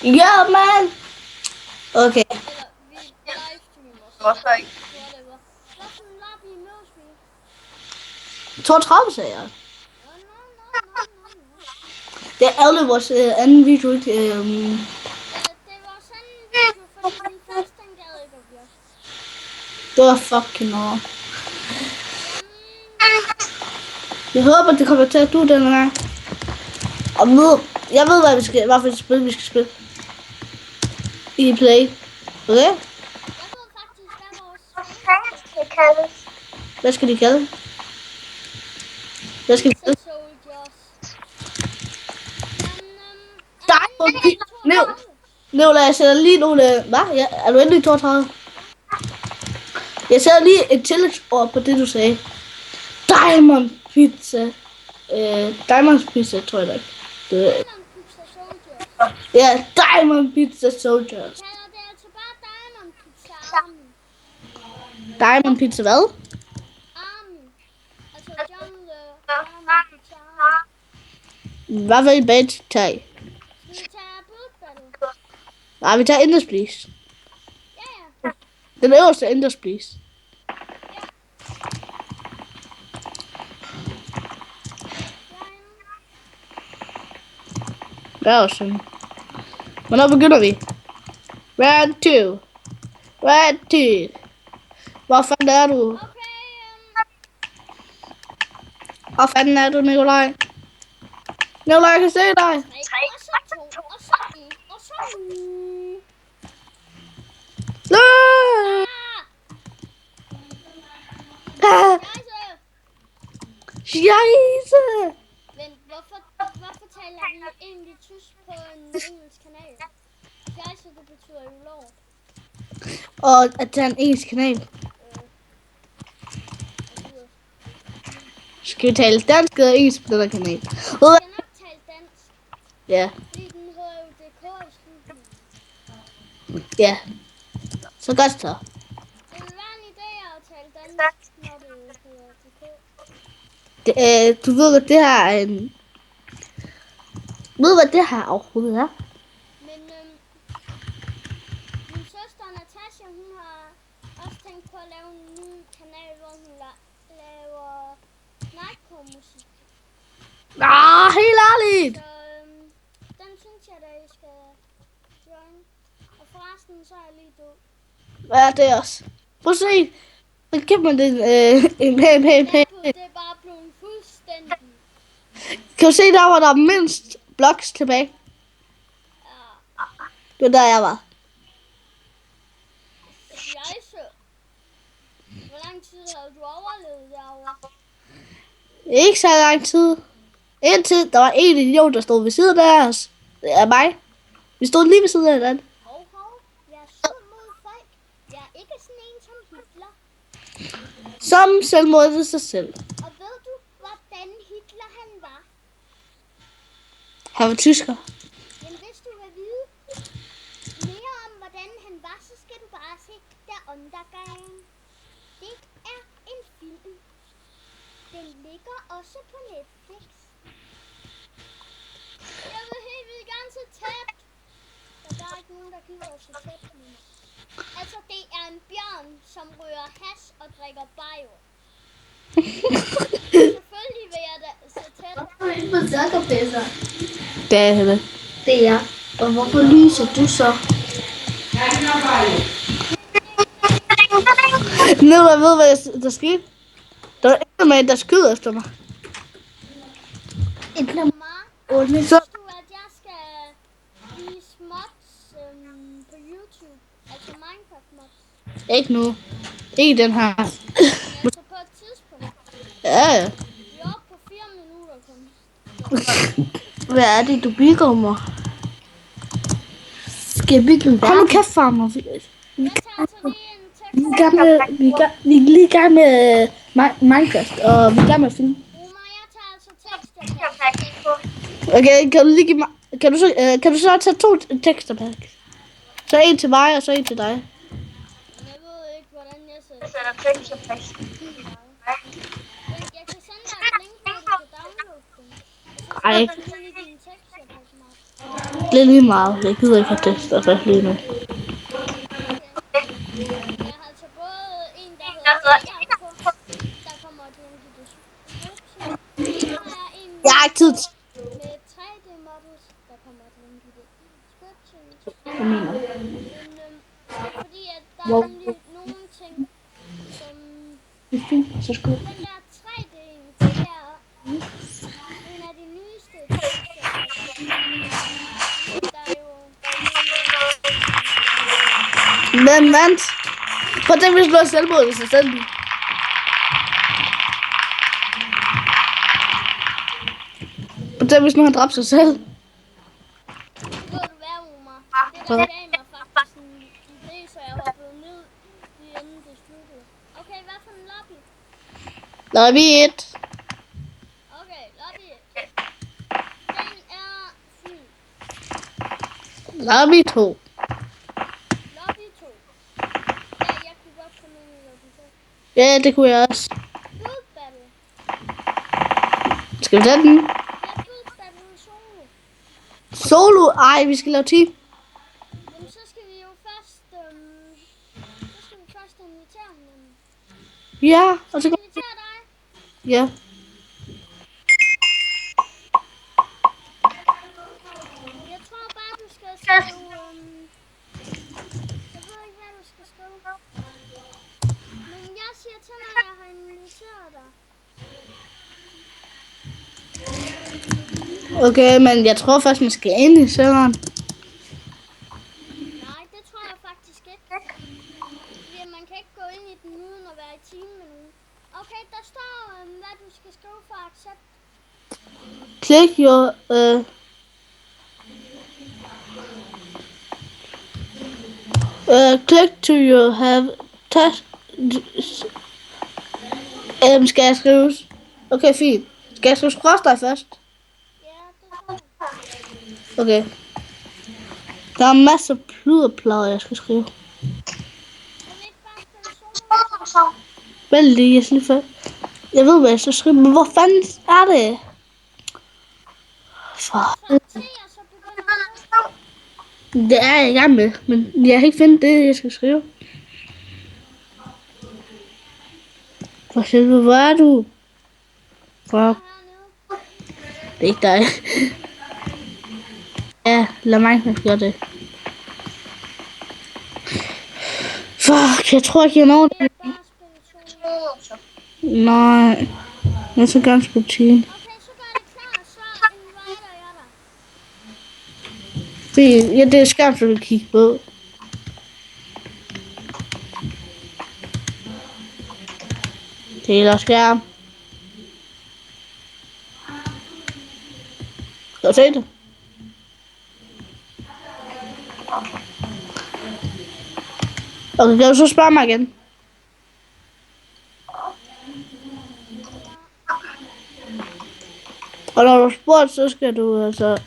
Ja, man. Okay. Eller vi livestreamer, så ikke. Whatever. Hvad for en lobby mødes vi? 32 sagde jeg. No. Det er alle vores anden video, ikke? Det var sådan en video, fordi min første, den gad ikke at virke. Det var fucking over. Jamen, Jeg håber, det kommer til at du den her. Og jeg ved, hvad for et spil vi skal spille. I play. Okay? jeg ved faktisk, hvad vores fans skal kaldes. Hvad skal de kalde? Hvad skal vi kalde? Soldiers. Diamond Pizza. Nicolaj, jeg sætter lige nogle... Hvad? Ja, er du endelig 32? Jeg sætter lige et tillægsord på det, du sagde. Diamond Pizza. Diamond Pizza, tror jeg nok. Diamond Pizza Soldiers. Ja, Diamond Pizza Soldiers. Jeg kalder det altså bare Diamond Pizza Army. Diamond Pizza hvad? Army. Altså John the Diamond Pizza Army. Hvad vil I bedre tage? Skal vi tage Bullet Battle? Nej, vi tager Enders Please. Ja. Den øverste Enders Please. Hvad er også? Hvornår begynder vi? Round 2. Round 2. Hvor fanden er du? Okay, Hvor fanden er du, Nikolaj? Nikolaj, jeg kan se dig. 3, og så 2, og så 1, og så... Nej! Ah! Scheisse! Men hvorfor taler vi egentlig tysk på en engelsk kanal? Scheisse, det betyder jo lort. Og at det er en engelsk kanal. Skal vi tale dansk eller engelsk på den her kanal? Vi skal nok tale dansk. Ja. Fordi den hedder jo DK i slutningen. Ja. Så godt så. Det vil være en idé at tale dansk, når det hedder DK. Du ved, at det her er en... Ved du, hvad det her overhovedet er? Men min søster Natasha, hun har også tænkt på at lave en ny kanal, hvor hun laver nightcore-musik. Helt ærligt! Så den synes jeg, at I skal join. Og forresten, så er jeg lige død. Ja, det er også. Prøv at se. Så kæmper man den en pæn. Det er bare blevet fuldstændig. Kan du se der, hvor der er mindst blocks tilbage? Ja. Det var der, jeg var. Scheisse. Hvor lang tid havde du overlevet derovre? Ikke så lang tid. Indtil der var en idiot, der stod ved siden af os. Det er mig. Vi stod lige ved siden af hinanden. Hov. Jeg er sød mod folk. Jeg er ikke sådan en som Hitler. Som selvmord sig selv. Og ved du, hvordan Hitler han var? Han var tysker. Men hvis du vil vide mere om, hvordan han var, så skal du bare se Der Undergang. Det er en film. Den ligger også på Netflix. Jeg vil helt vildt gerne se tæt. Der er bare ikke nogen, der gider at se tæt på mig. Altså, det er en bjørn, som rører hash og drikker bajo. Selvfølgelig vil jeg da se tæt. Du er inde på sukkerpisser. Det er det. Det er. Og hvorfor lyser du så? Nu jeg ved, hvad der skete. Der var en mand, der skød efter mig. Mama, Så synes du, at jeg skal vise mods på YouTube? Altså Minecraft mods. ikke nu. Ikke den her. Altså på et tidspunkt. Ja. Vi er oppe på 4 minutter kun. Hvad er det, du bygger mig? Skal jeg bygge en Hold nu verden? kæft, farmer. Jeg tager altså lige en tekst. Vi er lige i gang med Minecraft, og vi er i gang med film. Omar, jeg tager altså tekster på. Okay, kan du lige give mig... Kan du så tage 2 tekster, Pat? Så en til mig, og så en til dig. Men jeg ved ikke, hvordan jeg sætter tekster på. Jeg kan sende dig et link, hvor du kan downloade dem. Og så Ej. sætter du ind i dine tekster på smart. Det er lige meget. Jeg gider ikke have teststoffer lige nu. Okay. Jeg har altså både en, der hedder Jakob, der kommer til en description. Og så har jeg en Jeg har ikke tid. med 3D-models, der kommer til en description. Hvad mener du? Men det er fordi, at der er nemlig nogle ting, som Det er fint, så skal den der 3D'en, det er en af de nyeste tekster. Der er jo Men vent. Prøv at tænke, hvis du har selvmord i sig selv. Prøv at tænke, hvis nu har dræbt sig selv. ved du hvad, Omar? Det der gav mig faktisk en idé, så jeg hoppede ned lige inden det sluttede. Okay, hvad for en lobby? Lobby 1. Okay, lobby 1. Den er fuld. Lobby 2. Lobby 2. Ja, jeg kunne godt komme ind i lobby 2. Ja, det kunne jeg også. Booth battle. Skal vi tage den? Ja, booth battle solo. Solo? Ej, vi skal lave team. Jamen, så skal vi jo først, invitere hinanden. Ja, og så kan Invitere dig. ja. Jeg tror bare, du skal skrive, jeg ved ikke, hvad du skal skrive. Men jeg siger til dig, at jeg har inviteret dig. Okay, men jeg tror først, man skal ind i serveren. Nej, det tror jeg faktisk ikke. Fordi man kan ikke gå ind i den uden at være i team med nogen. Okay, der står, hvad du skal skrive for at accept. Click your click to you have test. Skal jeg skrive? Okay, fint. Skal jeg skrive skråstreg først? Ja, det tror jeg. Okay. Der er masser af pluderplader, jeg skal skrive. Kan vi ikke bare spille solo? Vent lige, jeg skal lige for... Jeg ved, hvad jeg skal skrive, men hvor fanden er det? For... Så til jeg så begynder at skrive. Det er jeg i gang med, men jeg kan ikke finde det, jeg skal skrive. For helvede, hvor er du? Fuck, Hernede. det er ikke dig. Ja, lad mig gøre det. Fuck, jeg tror ikke, jeg når det. Det er bare at spille solo. Nej, jeg skal gerne spille team. Okay, så gør det klar, så inviter jeg dig. Fint, ja, det er skærmt, du kan kigge på. Deler skærm. Skal du se det? Okay, kan du så spørge mig igen? Og når du har spurgt, så skal du altså...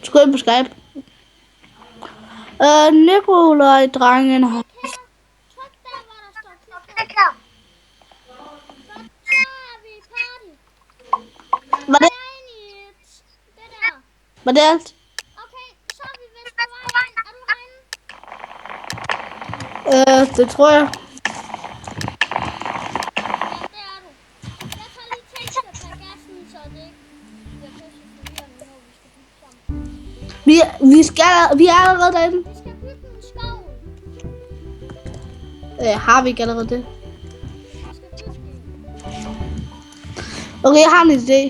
Du skal ind på Skype. Nikolaj, drengen har... Tryk der, hvor der står klik her. Så er vi party. Var det, Jeg er inde i det der. var det alt? Okay, så er vi vist på vej ind. Er du herinde? Det tror jeg. Ja, det er du. Jeg tager lige tekstpagassen, så det ikke bliver pisse forvirrende, når vi skal bygge sammen. Vi er allerede derinde. Vi skal bygge en skov. Har vi ikke allerede det? Vi skal bygge en. Okay, jeg har en idé.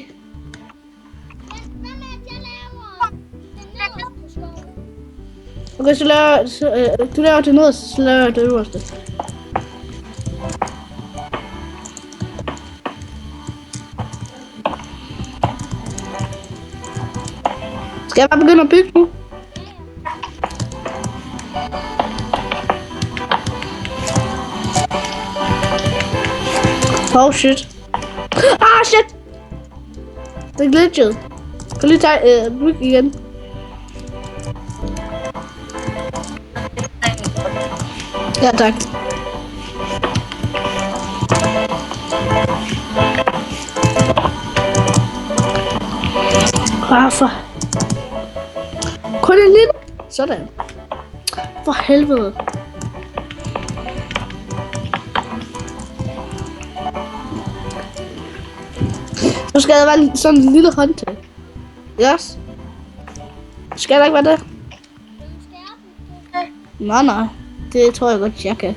Men hvad med, at jeg laver den nederste på skoven? Okay, så laver, du laver det nederste, så laver jeg det øverste. Skal jeg bare begynde at bygge nu? Oh shit. Ah shit! Det glitchede. Kan du lige tage bygge igen? Ja, tak. For... Kun en lille. Sådan. For helvede. Nu skal der være sådan en lille håndtag. Yes. Skal der ikke være det? Nej. Det tror jeg godt, jeg kan.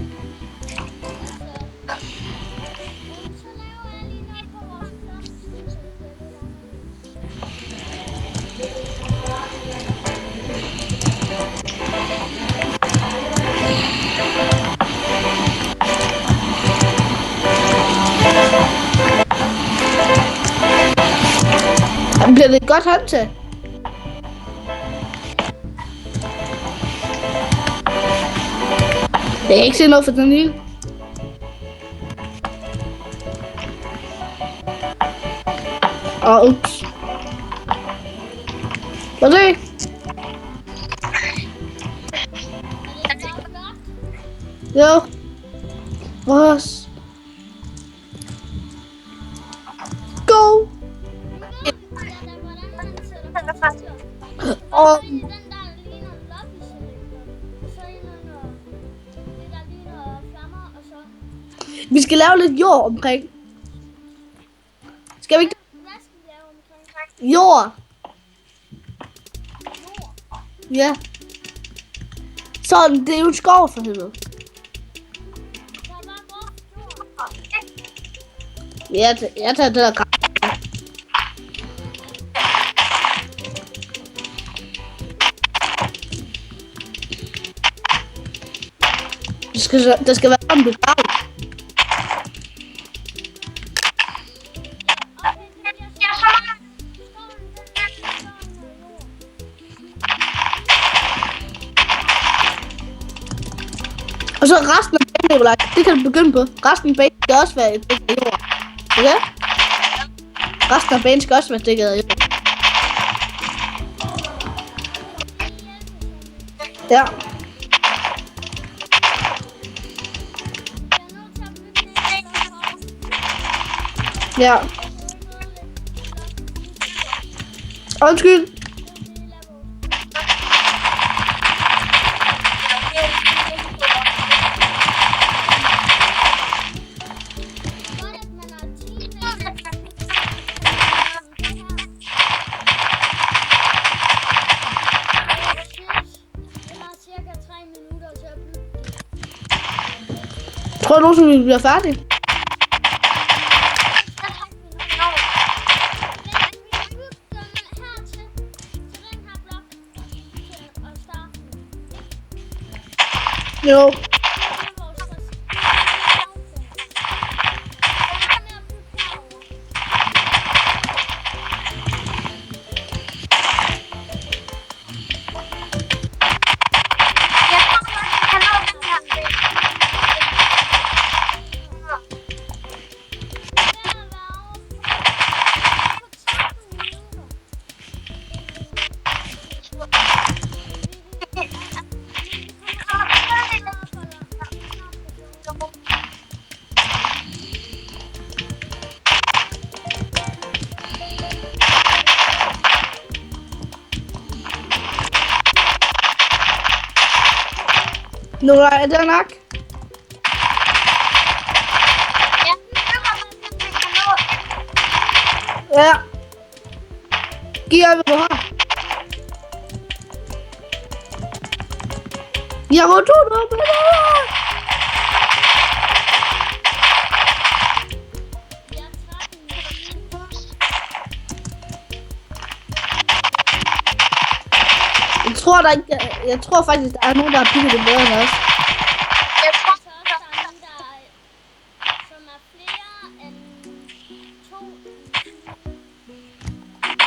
Bliver det et godt håndtag? Jeg kan ikke se noget for den lille. Ups. Hvad er det? Jo. Vores. Go! Og vi skal lave lidt jord omkring. Skal vi ikke? Jord. Ja. Sådan, det er jo en skov for helvede. Ja, jeg tager det der kaffe. Det skal være sådan, du graver. Og så resten af banen, det kan du begynde på. Resten af banen skal også være et stykke jord. Okay? Resten af banen skal også være et stykke jord. Ja. Ja. Undskyld. Tror du nogensinde, vi bliver færdige? Jo. Nu er det nok. Ja. Giv hvad du har. Jeg har 200 med Jeg tror faktisk, der er nogen, der har bygget det bedre end os. Jeg tror også, der er nogen, som er flere end 2.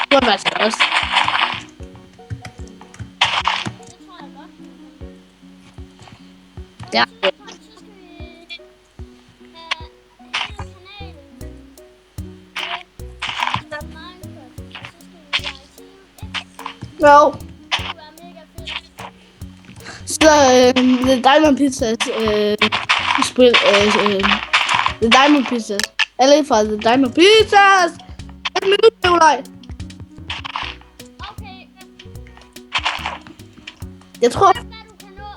Det var faktisk også. Det tror jeg godt. Ja. Så skal vi have hele kanalen med Minecraft. Så skal vi være i team 1. Jo. Det kunne være mega fedt. Så The Diamond Pizzas spil The Diamond Pizzas. Alle fra The Diamond Pizzas. 1 minut, Nikolaj. Jeg tror... Hvad du kan nå.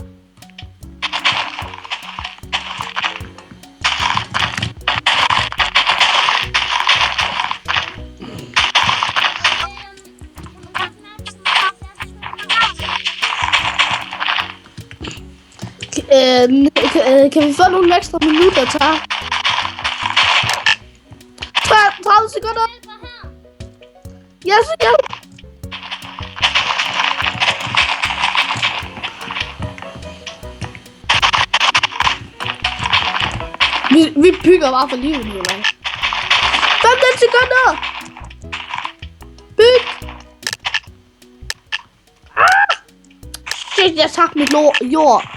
Kan vi få nogle ekstra minutter, tak? 30 sekunder. Yes, yes. Vi bygger bare for livet nu, mand. 15 sekunder. Byg. Shit, jeg tabte mit jord.